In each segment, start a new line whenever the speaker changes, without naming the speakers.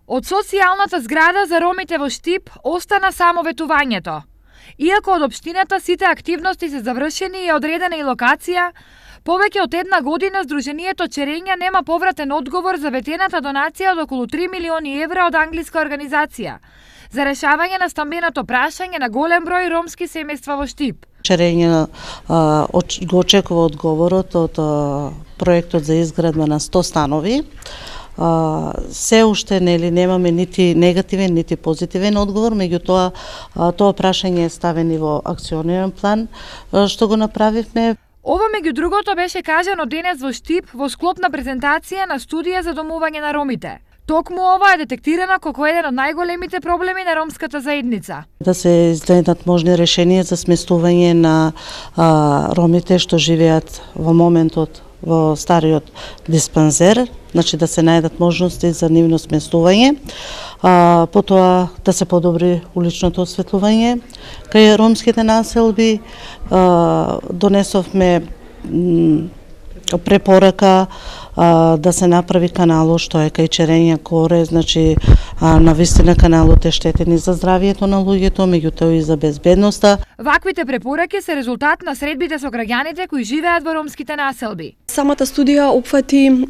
Од социјалната зграда за ромите во Штип остана само ветувањето. Иако од општината сите активности се завршени и е одредена и локација, повеќе од една година Сдруженијето Черења нема повратен одговор за ветената донација од околу 3 милиони евра од англиска организација за решавање на стамбеното прашање на голем број ромски семејства во Штип.
Черења го очекува одговорот од проектот за изградба на 100 станови. Се уште немаме нити негативен, нити позитивен одговор, меѓутоа тоа прашање е ставено во акционерен план, што го направивме.
Ова меѓу другото беше кажано денес во Штип во склоп на презентација на студија за домување на ромите. Токму ова е детектирано како еден од најголемите проблеми на ромската заедница.
Да се изгледат можни решенија за сместување на ромите што живеат во моментот во стариот диспансер, значи да се најдат можности за нивно сместување, потоа да се подобри уличното осветлување. Кај ромските населби донесовме препорака да се направи канало што е кај Черења Коре, значи навистина каналот е штетен и за здравието на луѓето, меѓутоа и за безбедноста.
Ваквите препораки се резултат на средбите со граѓаните кои живеат во ромските населби.
Самата студија опфати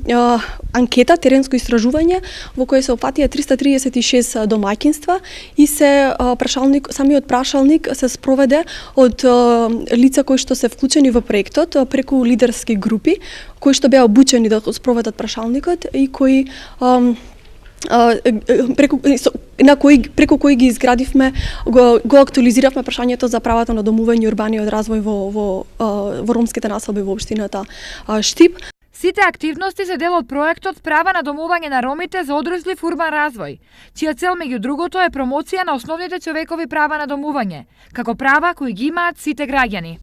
анкета, теренско истражување, во кој се опфатија 336 домаќинства и самиот прашалник се спроведе од лица кои што се вклучени во проектот преку лидерски групи, кои што беа обучени да спроведат прашалникот и кои преку кои ги изградивме, го актуализиравме прашањето за правата на домување и урбаниот развој во ромските населби во општината Штип.
Сите активности се дел од проектот Права на домување на ромите за одржлив урбан развој, чија цел меѓу другото е промоција на основните човекови права на домување, како права кои ги имаат сите граѓани.